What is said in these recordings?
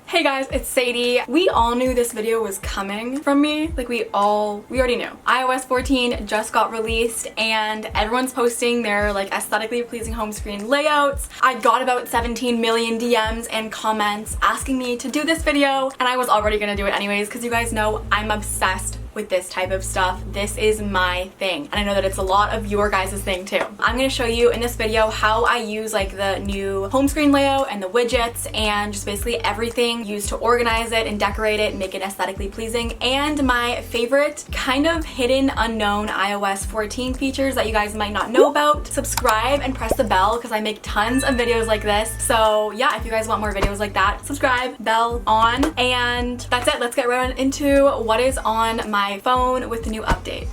Hey guys, it's Sadie. We all knew this video was coming from me. Like we already knew. iOS 14 just got released and everyone's posting their like aesthetically pleasing home screen layouts. I got about 17 million DMs and comments asking me to do this video, and I was already gonna do it anyways because you guys know I'm obsessed with this type of stuff. This is my thing, and I know that it's a lot of your guys' thing too. I'm gonna show you in this video how I use like the new home screen layout and the widgets and just basically everything used to organize it and decorate it and make it aesthetically pleasing, and my favorite kind of hidden unknown iOS 14 features that you guys might not know about. Subscribe and press the bell because I make tons of videos like this. So yeah, if you guys want more videos like that, subscribe, bell on, and that's it. Let's get right into what is on my phone with the new update.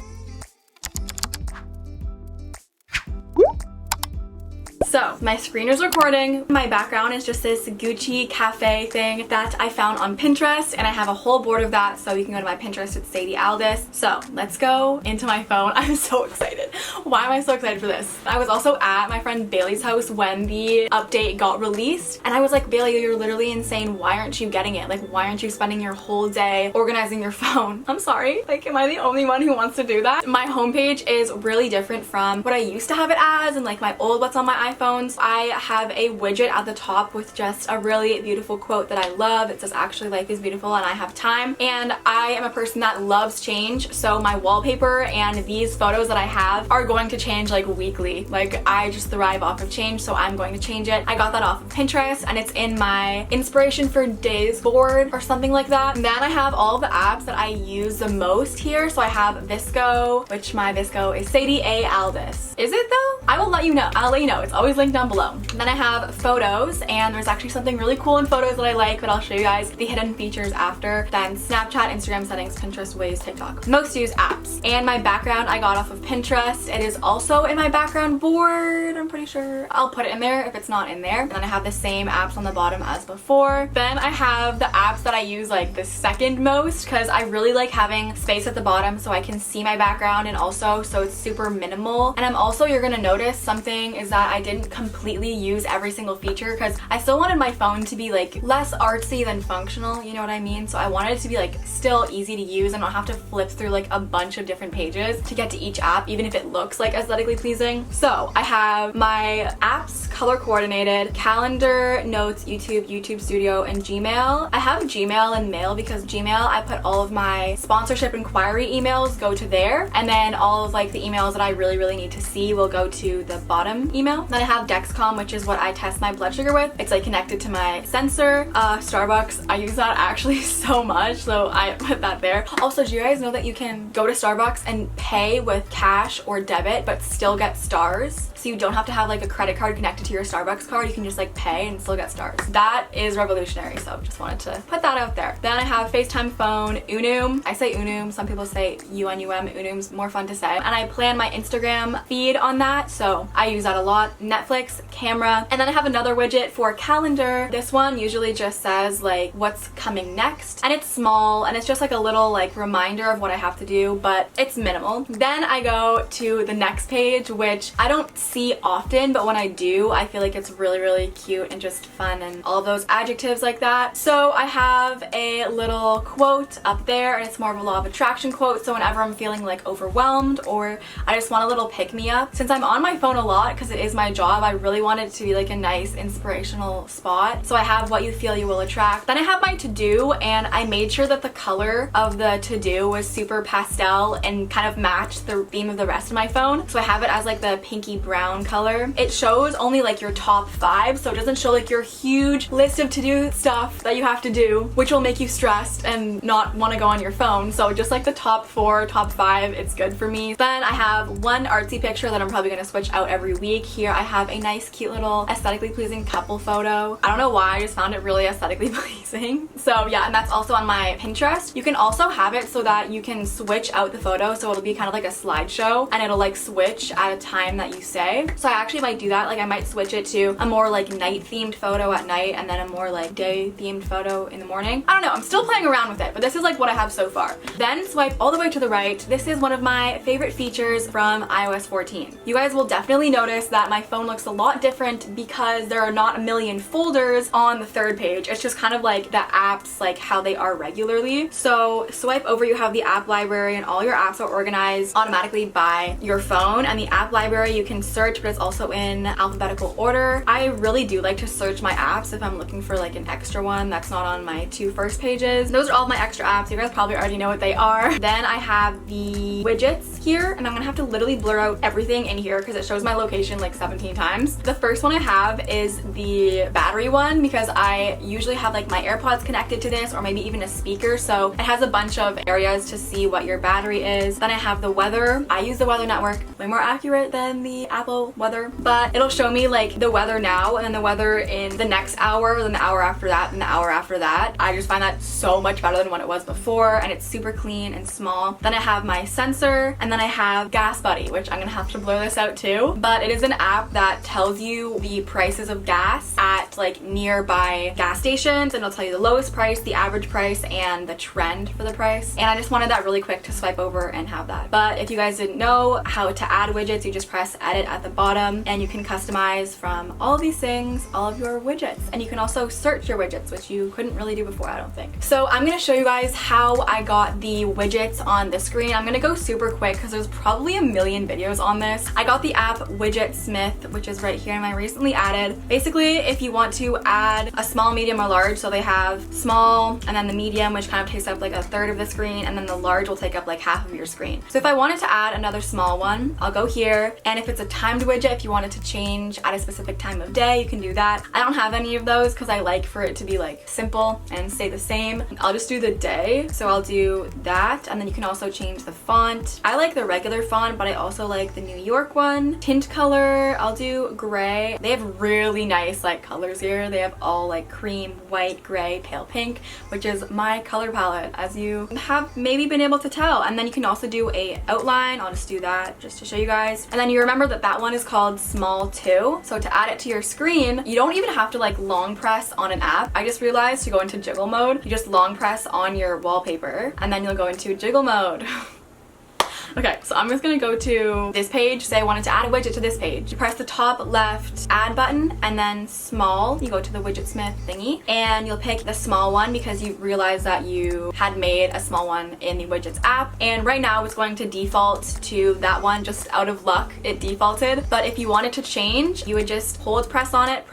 So my screen is recording. My background is just this Gucci cafe thing that I found on Pinterest, and I have a whole board of that, so you can go to my Pinterest. It's Sadie Aldis. So let's go into my phone. I'm so excited. Why am I so excited for this? I was also at my friend Bailey's house when the update got released, and I was like, Bailey, you're literally insane. Why aren't you getting it? Like, why aren't you spending your whole day organizing your phone? I'm sorry. Like, am I the only one who wants to do that? My homepage is really different from what I used to have it as and like my old what's on my iPhone. I have a widget at the top with just a really beautiful quote that I love. It says, actually life is beautiful and I have time. And I am a person that loves change, so my wallpaper and these photos that I have are going to change like weekly. Like, I just thrive off of change, so I'm going to change it. I got that off of Pinterest and it's in my inspiration for days board or something like that. And then I have all the apps that I use the most here. So I have VSco, which my VSco is Sadie A. Aldis. Is it though? I will let you know. I'll let you know. It's always linked down below. Then I have photos, and there's actually something really cool in photos that I like, but I'll show you guys the hidden features after. Then Snapchat, Instagram settings, Pinterest, Waze, TikTok. Most used apps. And my background I got off of Pinterest. It is also in my background board, I'm pretty sure. I'll put it in there if it's not in there. And then I have the same apps on the bottom as before. Then I have the apps that I use like the second most, because I really like having space at the bottom so I can see my background, and also so it's super minimal. And I'm also, you're gonna notice something is that I didn't completely use every single feature because I still wanted my phone to be like less artsy than functional, you know what I mean? So I wanted it to be like still easy to use and not have to flip through like a bunch of different pages to get to each app, even if it looks like aesthetically pleasing. So I have my apps color coordinated: calendar, notes, YouTube Studio, and Gmail. I have Gmail and Mail because Gmail, I put all of my sponsorship inquiry emails go to there, and then all of like the emails that I really need to see will go to the bottom email. Then I have Dexcom, which is what I test my blood sugar with. It's like connected to my sensor. Starbucks, I use that actually so much, so I put that there. Also, do you guys know that you can go to Starbucks and pay with cash or debit but still get stars? So you don't have to have like a credit card connected to your Starbucks card. You can just like pay and still get stars. That is revolutionary, so just wanted to put that out there. Then I have FaceTime phone, Unum. I say Unum, some people say UNUM. Unum's more fun to say. And I plan my Instagram feed on that, so I use that a lot. Netflix, camera, and then I have another widget for calendar. This one usually just says like what's coming next, and it's small and it's just like a little like reminder of what I have to do, but it's minimal. Then I go to the next page, which I don't see often, but when I do, I feel like it's really cute and just fun and all of those adjectives like that. So I have a little quote up there, and it's more of a law of attraction quote, so whenever I'm feeling like overwhelmed or I just want a little pick-me-up, since I'm on my phone a lot because it is my job, I really want it to be like a nice inspirational spot. So I have what you feel you will attract. Then I have my to-do, and I made sure that the color of the to-do was super pastel and kind of matched the theme of the rest of my phone. So I have it as like the pinky brown color. It shows only like your top 5, so it doesn't show like your huge list of to-do stuff that you have to do, which will make you stressed and not want to go on your phone. So just like the top 4, top 5, it's good for me. Then I have one artsy picture that I'm probably going to switch out every week. Here I have a nice cute little aesthetically pleasing couple photo. I don't know why, I just found it really aesthetically pleasing. So yeah, and that's also on my Pinterest. You can also have it so that you can switch out the photo, so it'll be kind of like a slideshow and it'll like switch at a time that you say. So I actually might do that. Like, I might switch it to a more like night themed photo at night and then a more like day themed photo in the morning. I don't know, I'm still playing around with it, but this is like what I have so far. Then swipe all the way to the right. This is one of my favorite features from iOS 14. You guys will definitely notice that my phone phone looks a lot different because there are not a million folders on the third page. It's just kind of like the apps, like how they are regularly. So swipe over, you have the app library, and all your apps are organized automatically by your phone. And the app library you can search, but it's also in alphabetical order. I really do like to search my apps if I'm looking for like an extra one that's not on my 2 first pages. Those are all my extra apps. You guys probably already know what they are. Then I have the widgets here, and I'm gonna have to literally blur out everything in here because it shows my location like 17 times. The first one I have is the battery one because I usually have like my AirPods connected to this, or maybe even a speaker, so it has a bunch of areas to see what your battery is. Then I have the weather. I use the weather network, way more accurate than the Apple weather, but it'll show me like the weather now and then the weather in the next hour, then the hour after that, and the hour after that. I just find that so much better than what it was before, and it's super clean and small. Then I have my sensor, and then I have Gas Buddy, which I'm gonna have to blur this out too, but it is an app that tells you the prices of gas at like nearby gas stations, and it'll tell you the lowest price, the average price, and the trend for the price. And I just wanted that really quick to swipe over and have that. But if you guys didn't know how to add widgets, you just press edit at the bottom, and you can customize from all of these things all of your widgets. And you can also search your widgets, which you couldn't really do before, I don't think. So I'm gonna show you guys how I got the widgets on the screen. I'm gonna go super quick because there's probably a million videos on this. I got the app Widgetsmith, which is right here, and I recently added. Basically, if you want to add a small, medium, or large, so they have small, and then the medium, which kind of takes up like a third of the screen, and then the large will take up like half of your screen. So if I wanted to add another small one, I'll go here, and if it's a timed widget, if you wanted to change at a specific time of day, you can do that. I don't have any of those because I like for it to be like simple and stay the same. I'll just do the day, so I'll do that, and then you can also change the font. I like the regular font, but I also like the New York one. Tint color, I'll do gray. They have really nice like colors here. They have all like cream, white, gray, pale pink, which is my color palette, as you have maybe been able to tell. And then you can also do a outline. I'll just do that just to show you guys. And then you remember that that one is called small too. So to add it to your screen, you don't even have to like long press on an app. I just realized to go into jiggle mode, you just long press on your wallpaper, and then you'll go into jiggle mode. Okay, so I'm just gonna go to this page, say I wanted to add a widget to this page. You press the top left add button, and then small, you go to the Widgetsmith thingy, and you'll pick the small one because you realize that you had made a small one in the Widgets app. And right now it's going to default to that one, just out of luck, it defaulted. But if you wanted to change, you would just press on it,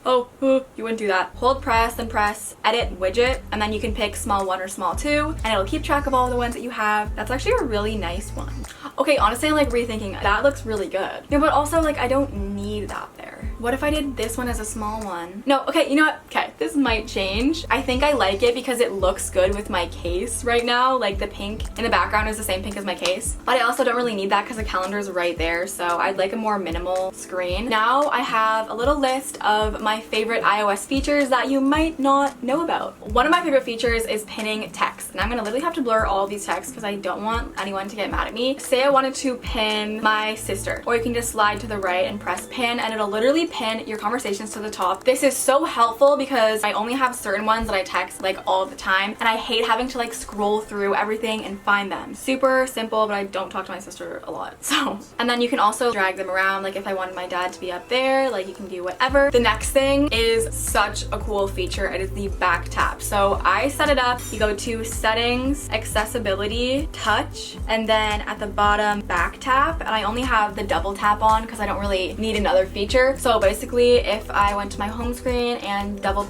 you wouldn't do that. Hold press, then press edit widget, and then you can pick small 1 or small 2, and it'll keep track of all the ones that you have. That's actually a really nice one. Okay, honestly, I'm like rethinking, that looks really good. Yeah, but also like I don't need that there. What if I did this one as a small one? No, okay, you know what? Okay, this might change. I think I like it because it looks good with my case right now. Like the pink in the background is the same pink as my case. But I also don't really need that because the calendar is right there, so I'd like a more minimal screen. Now I have a little list of my favorite iOS features that you might not know about. One of my favorite features is pinning text, and I'm gonna literally have to blur all these texts because I don't want anyone to get mad at me. Say I wanted to pin my sister, or you can just slide to the right and press pin, and it'll literally pin your conversations to the top. This is so helpful because I only have certain ones that I text like all the time, and I hate having to like scroll through everything and find them. Super simple, but I don't talk to my sister a lot, so. And then you can also drag them around, like if I wanted my dad to be up there, like you can do whatever. The next thing is such a cool feature. It is the back tap. So I set it up. You go to settings, accessibility, touch, and then at the bottom back tap, and I only have the double tap on because I don't really need another feature. So basically if I went to my home screen and double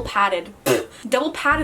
patted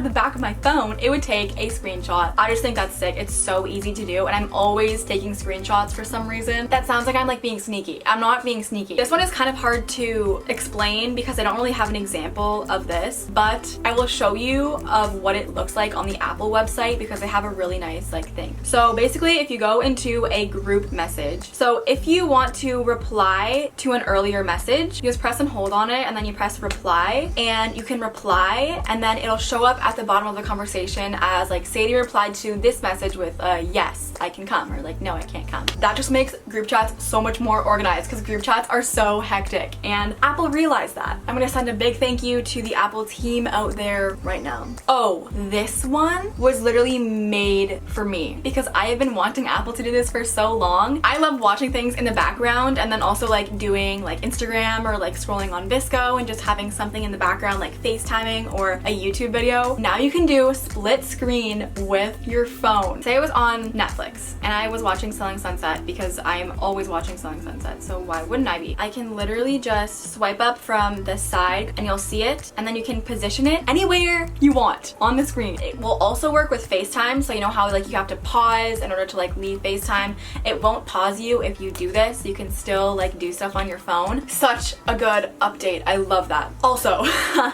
the back of my phone, it would take a screenshot. I just think that's sick. It's so easy to do, and I'm always taking screenshots for some reason. That sounds like I'm like being sneaky. I'm not being sneaky. This one is kind of hard to explain because I don't really have an example of this, but I will show you of what it looks like on the Apple website because they have a really nice like thing. So basically if you go into a group message, so if you want to reply to an earlier message, you just press and hold on it, and then you press reply, and you can reply, and then it'll show up at the bottom of the conversation as like Sadie replied to this message with yes, I can come, or like no, I can't come. That just makes group chats so much more organized because group chats are so hectic, and Apple realized that. I'm gonna send a big thank you to the Apple team out there right now. Oh, this one was literally made for me because I have been wanting Apple to do this for so long. I love watching things in the background and then also like doing like Instagram or like scrolling on VSco and just having something in the background like FaceTiming or a YouTube video. Now you can do split screen with your phone. Say I was on Netflix and I was watching Selling Sunset because I am always watching Selling Sunset, so why wouldn't I be? I can literally just swipe up from the side and you'll see it, and then you can position it anywhere you want on the screen. It will also work with FaceTime, so you know how like you have to pause in order to like leave FaceTime. It won't pause you if you do this. You can still like do stuff on your phone. Such a good update. I love that. Also,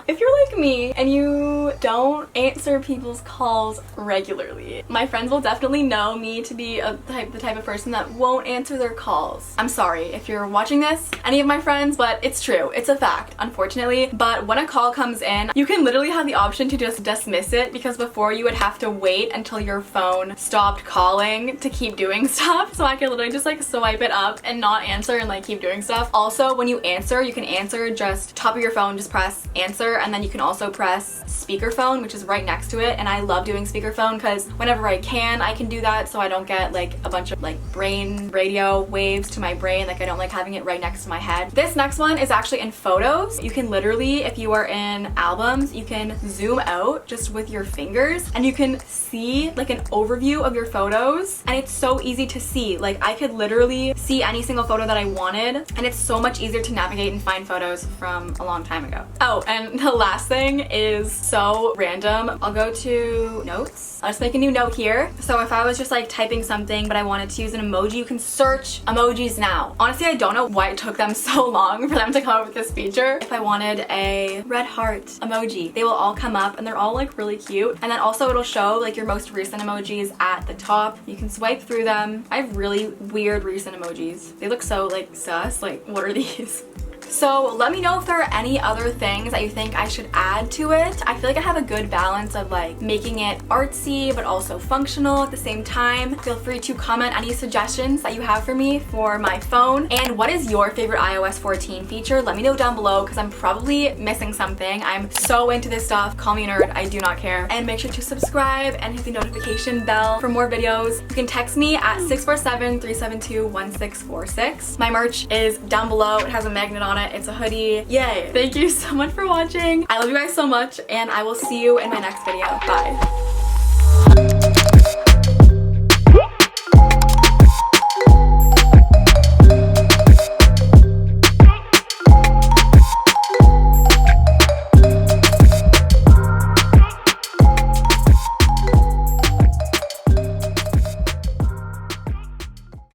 if you're like me and you don't answer people's calls regularly, my friends will definitely know me to be the type of person that won't answer their calls. I'm sorry if you're watching this, any of my friends, but it's true. It's a fact, unfortunately. But when a call comes in, you can literally have the option to just dismiss it, because before you would have to wait until your phone stopped calling to keep doing stuff. So I could literally just like swipe it up and not answer and like keep doing stuff. Also, when you answer, you can answer just top of your phone, just press answer, and then you can also press speakerphone, which is right next to it. And I love doing speakerphone because whenever I can do that, so I don't get like a bunch of like brain radio waves to my brain. Like I don't like having it right next to my head. This next one is actually in photos. You can literally, if you are in albums, you can zoom out just with your fingers and you can see like an overview of your photos, and it's so easy to see. Like I could literally see any single photo that I wanted, and it's so much easier to navigate and find photos from a long time ago. Oh, and the last thing is so random. I'll go to notes. I'll just make a new note here. So if I was just like typing something but I wanted to use an emoji, you can search emojis now. Honestly, I don't know why it took them so long for them to come up with this feature. If I wanted a red heart emoji, they will all come up and they're all like really cute. And then also it'll show like your most recent emojis at the top. You can swipe through them. I have really weird recent emojis. They look so like sus. Like, what are these? So let me know if there are any other things that you think I should add to it. I feel like I have a good balance of like making it artsy but also functional at the same time. Feel free to comment any suggestions that you have for me for my phone. And what is your favorite iOS 14 feature? Let me know down below because I'm probably missing something. I'm so into this stuff. Call me a nerd. I do not care. And make sure to subscribe and hit the notification bell for more videos. You can text me at 647-372-1646. My merch is down below. It has a magnet on it. It's a hoodie. Yay! Thank you so much for watching. I love you guys so much, and I will see you in my next video. Bye.